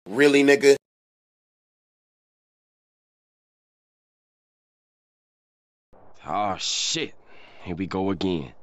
Really, nigga? Oh shit, here we go again.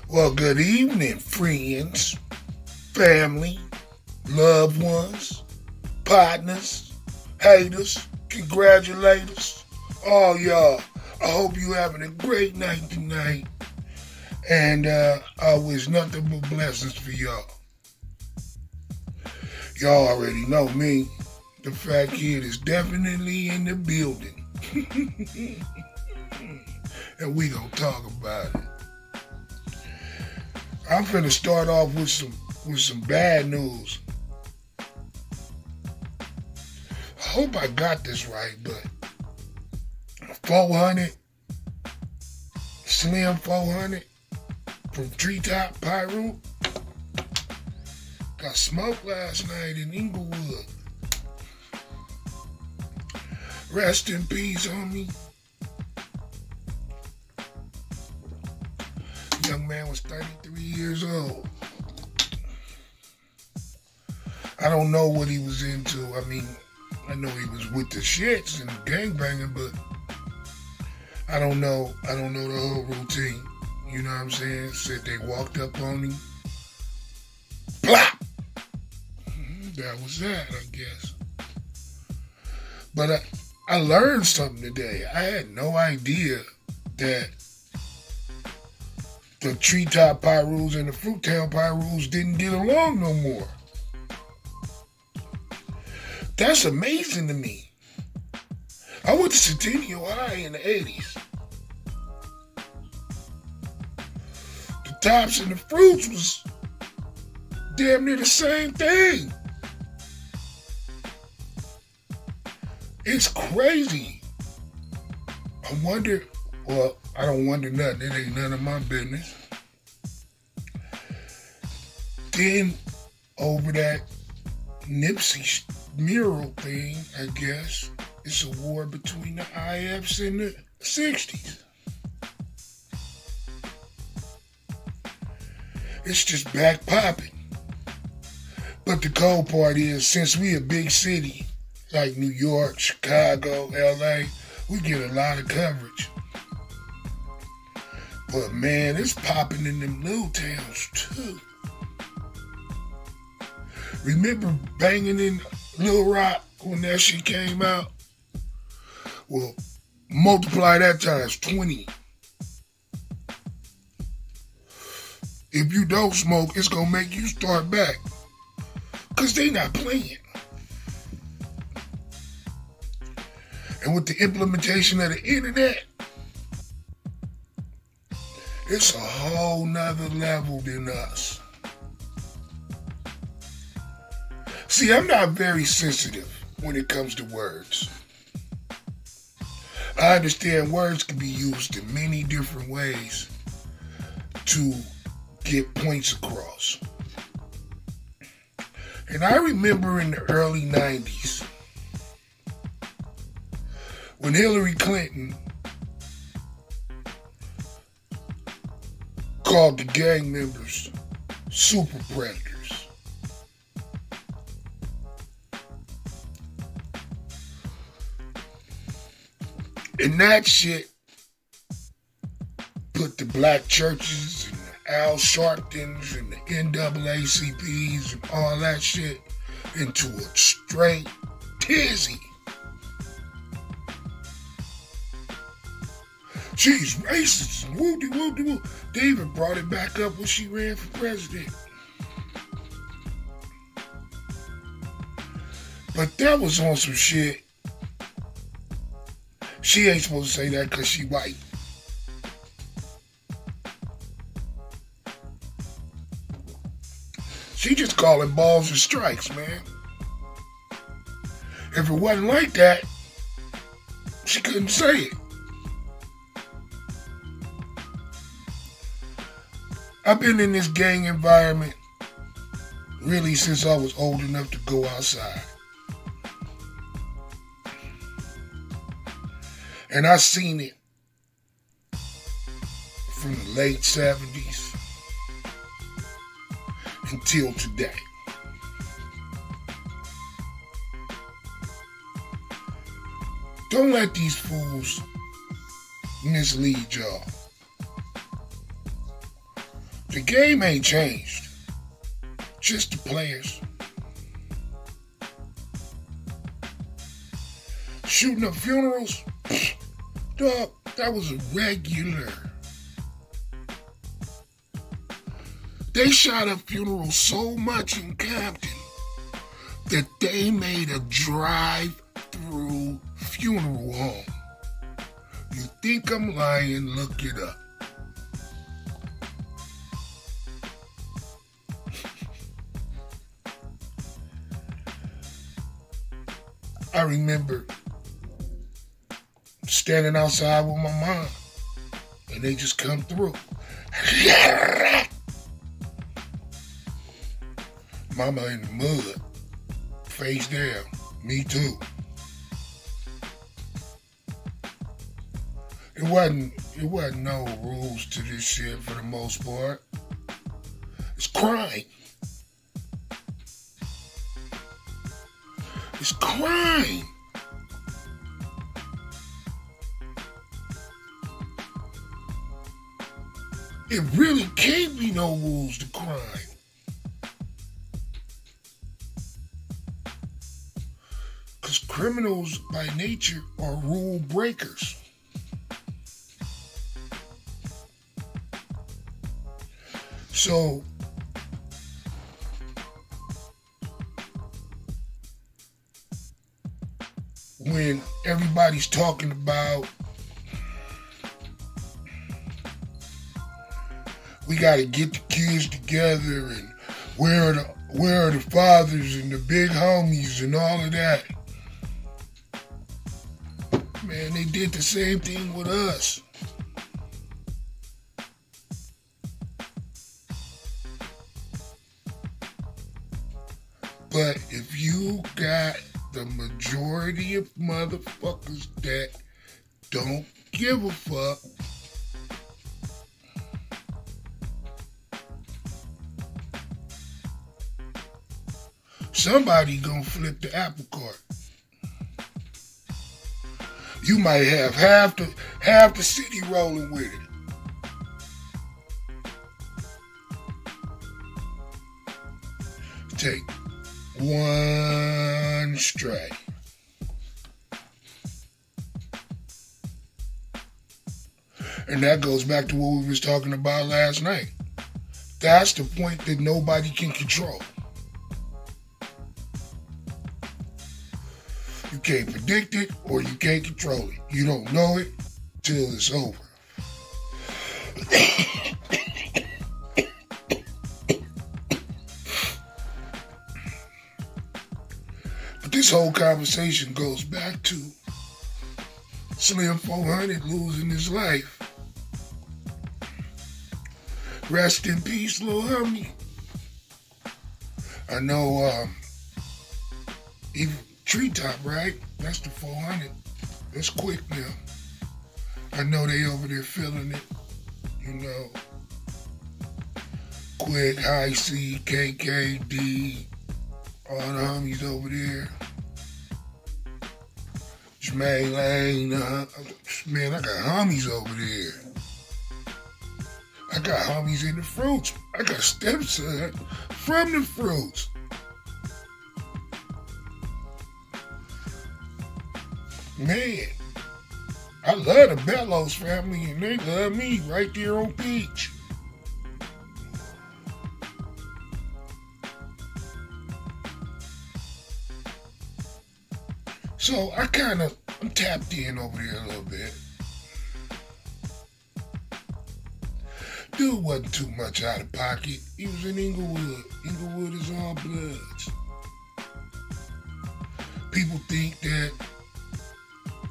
Well, good evening, friends, family, loved ones, partners, haters, congratulators, all y'all. I hope you having a great night tonight, and I wish nothing but blessings for y'all. Y'all already know me. The Fat Kid is definitely in the building, and we gonna talk about it. I'm finna start off with some bad news. I hope I got this right, but 400, Slim 400 from Treetop Pyro got smoked last night in Inglewood. Rest in peace, homie. Young man was 33 years old. I don't know what he was into. I mean, I know he was with the shits and gangbanging, but I don't know the whole routine. You know what I'm saying? Said they walked up on him. Plop! That was that, I guess. But I learned something today. I had no idea that the Treetop Pyros and the Fruittown Pyros didn't get along no more. That's amazing to me. I went to Centennial High in the 80s. The Tops and the Fruits was damn near the same thing. It's crazy. I wonder, well, I don't wonder nothing. It ain't none of my business. Then, over that Nipsey mural thing, I guess, it's a war between the IFs and the 60s. It's just back popping. But the cold part is, since we a big city, like New York, Chicago, LA, we get a lot of coverage. But man, it's popping in them little towns too. Remember banging in Little Rock when that shit came out? Well, multiply that times 20. If you don't smoke, it's gonna make you start back. Cause they not playing. And with the implementation of the internet, it's a whole nother level than us. See, I'm not very sensitive when it comes to words. I understand words can be used in many different ways to get points across. And I remember in the early 90s, when Hillary Clinton called the gang members super predators. And that shit put the black churches and the Al Sharptons and the NAACPs and all that shit into a straight tizzy. She's racist and woo-de-woo-de-woo. They even brought it back up when she ran for president. But that was on some shit. She ain't supposed to say that because she white. She just calling balls and strikes, man. If it wasn't like that, she couldn't say it. I've been in this gang environment really since I was old enough to go outside. And I seen it from the late 70s until today. Don't let these fools mislead y'all. The game ain't changed. Just the players. Shooting up funerals? Dog, that was a regular. They shot up funerals so much in Compton that they made a drive-through funeral home. You think I'm lying? Look it up. I remember standing outside with my mom, and they just come through. Mama in the mud, face down. Me too. It wasn't no rules to this shit for the most part. It's crime. It's crime. It really can't be no rules to crime. Because criminals by nature are rule breakers. So, when everybody's talking about we got to get the kids together and where are the fathers and the big homies and all of that, man, they did the same thing with us. But if you got the majority of motherfuckers that don't give a fuck, somebody gonna flip the apple cart. You might have half the city rolling with it. Take one stray. And that goes back to what we was talking about last night. That's the point that nobody can control. You can't predict it or you can't control it. You don't know it till it's over. But this whole conversation goes back to Slim 400 losing his life. Rest in peace, little homie. I know, even Treetop, right? That's the 400. That's quick now. I know they over there feeling it. You know, Quick, High C, KKD, all the homies over there. Jermaine Lane, man, I got homies over there. I got homies in the Fruits. I got stepson from the Fruits. Man, I love the Bellows family and they love me right there on Peach. So I'm tapped in over there a little bit. Dude wasn't too much out of pocket. He was in Inglewood. Inglewood is all bloods. People think that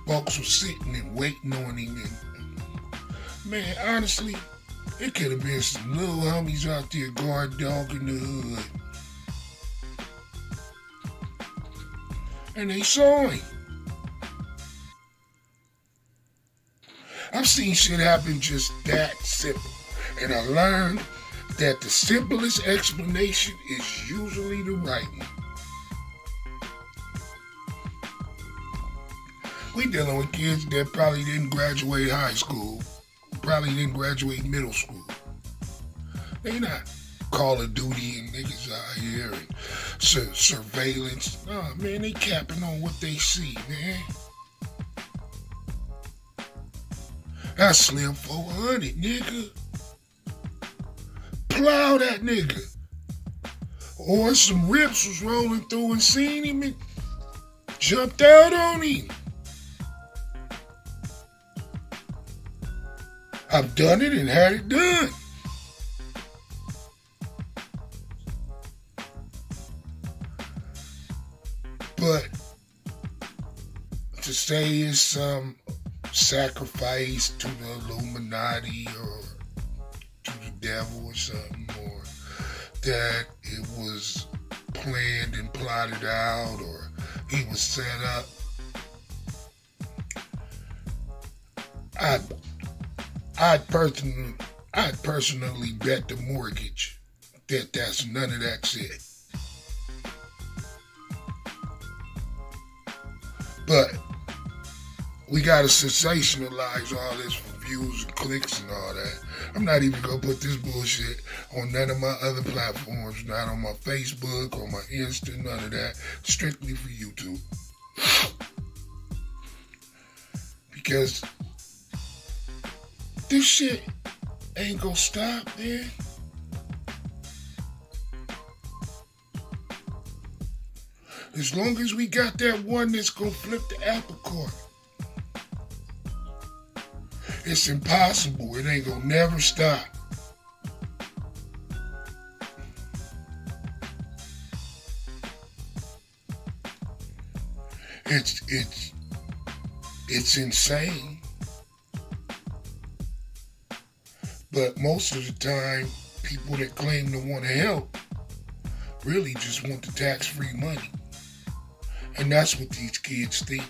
folks were sitting and waiting on him. And, man, honestly, it could have been some little homies out there guard dogging the hood. And they saw him. I've seen shit happen just that simple. And I learned that the simplest explanation is usually the right one. We dealing with kids that probably didn't graduate high school, probably didn't graduate middle school. They not Call of Duty and niggas out here and surveillance. Nah, man, they capping on what they see, man. That's Slim 400, nigga. Plow that nigga. Or some rips was rolling through and seen him and jumped out on him. I've done it and had it done. But to say it's some sacrifice to the Illuminati or to the devil or something, or that it was planned and plotted out or he was set up, I'd personally bet the mortgage that that's none of that shit. But we gotta sensationalize all this for views and clicks and all that. I'm not even gonna put this bullshit on none of my other platforms, not on my Facebook or my Insta, none of that. Strictly for YouTube. Because this shit ain't gonna stop, man. As long as we got that one that's gonna flip the apple cart. It's impossible. It ain't gonna never stop. It's insane. But most of the time, people that claim to want to help really just want the tax-free money. And that's what these kids think.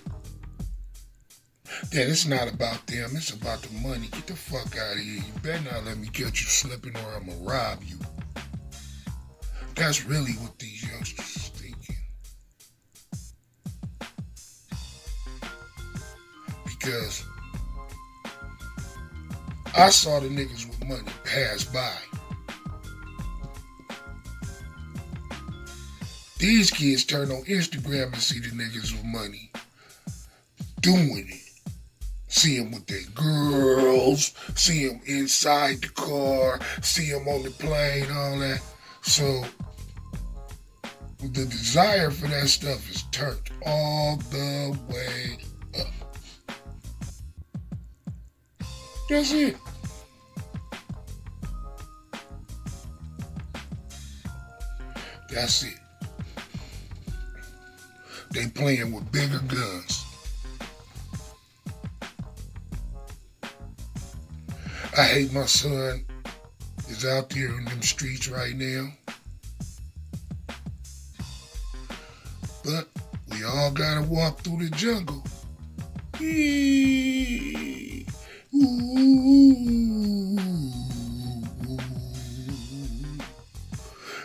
That it's not about them, it's about the money. Get the fuck out of here. You better not let me catch you slipping or I'm gonna rob you. That's really what these youngsters are thinking. Because I saw the niggas with money pass by. These kids turn on Instagram and see the niggas with money doing it. See them with their girls, see them inside the car, see them on the plane, all that. So the desire for that stuff is turned all the way up. That's it. That's it. They playing with bigger guns. I hate my son is out there in them streets right now. But we all gotta walk through the jungle.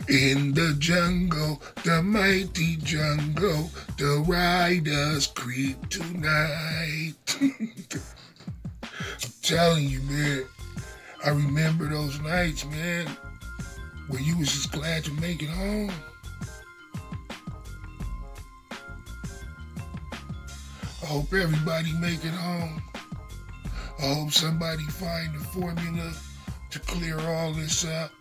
In the jungle, the mighty jungle, the riders creep tonight. I'm telling you, man, I remember those nights, man, where you was just glad to make it home. I hope everybody make it home. I hope somebody find the formula to clear all this up.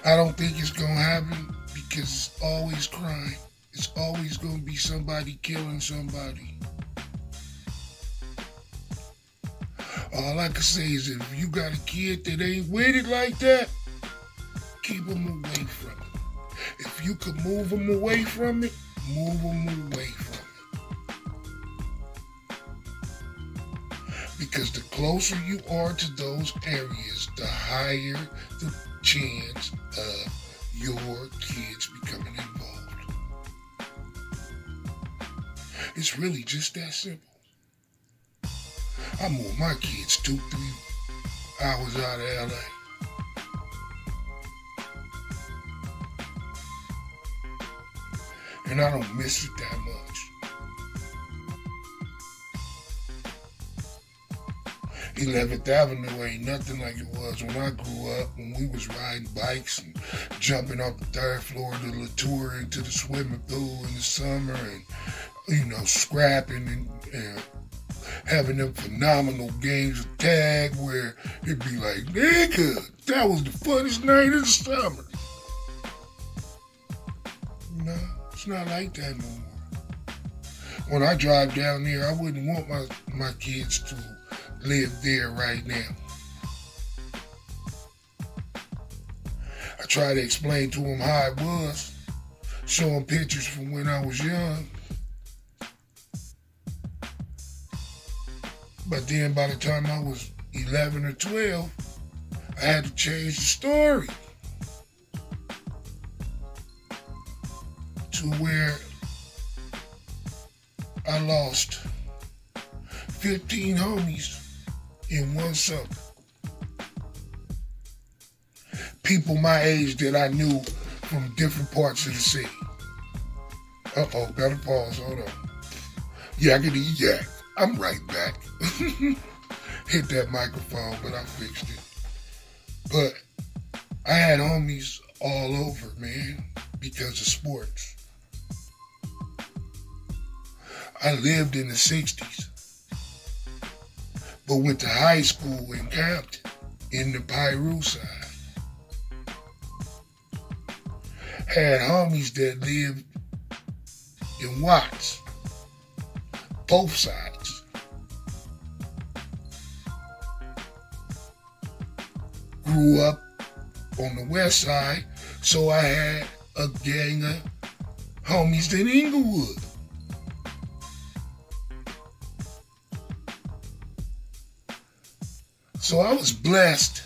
I don't think it's gonna happen because it's always crime. It's always gonna be somebody killing somebody. All I can say is if you got a kid that ain't with it like that, keep them away from it. If you could move them away from it, move them away from it. Because the closer you are to those areas, the higher the chance of your kids becoming involved. It's really just that simple. I move my kids 2-3 hours out of LA. And I don't miss it that much. 11th Avenue ain't nothing like it was when I grew up, when we was riding bikes and jumping off the 3rd floor of the Latour into the swimming pool in the summer and, scrapping and having them phenomenal games of tag where it'd be like, nigga, that was the funnest night of the summer. No, it's not like that no more. When I drive down there, I wouldn't want my kids to live there right now. I try to explain to them how it was, show them pictures from when I was young. But then by the time I was 11 or 12, I had to change the story to where I lost 15 homies in one summer. People my age that I knew from different parts of the city. Uh-oh, gotta pause, hold on. Yakety yak, I'm right back. Hit that microphone, but I fixed it. But I had homies all over, man, because of sports. I lived in the 60s, but went to high school in Compton, in the Piru side. Had homies that lived in Watts, both sides. Grew up on the west side, so I had a gang of homies in Inglewood. So I was blessed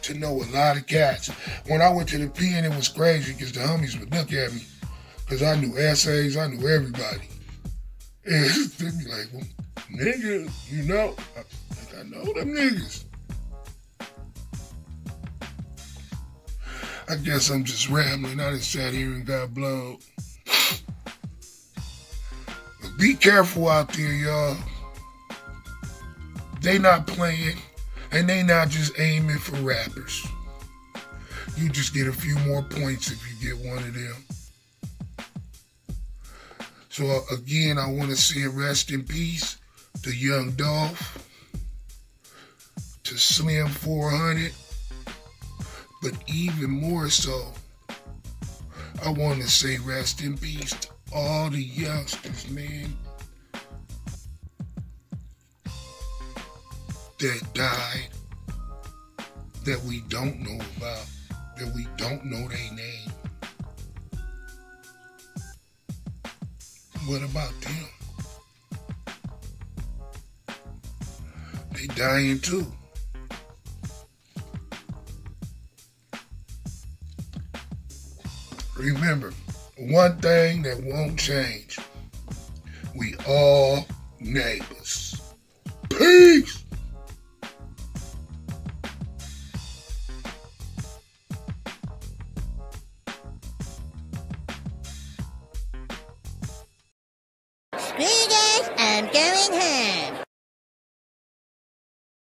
to know a lot of cats. When I went to the pen, it was crazy because the homies would look at me because I knew essays, I knew everybody. And they'd be like, well, nigga, I know them niggas. I guess I'm just rambling. I just sat here and got blowed. But be careful out there, y'all. They not playing. And they not just aiming for rappers. You just get a few more points if you get one of them. So again, I want to say rest in peace to young Dolph, to Slim 400, but even more so, I want to say rest in peace to all the youngsters, man, that died, that we don't know about, that we don't know their name. What about them? They dying too. Remember, one thing that won't change. We all neighbors. Peace! Speak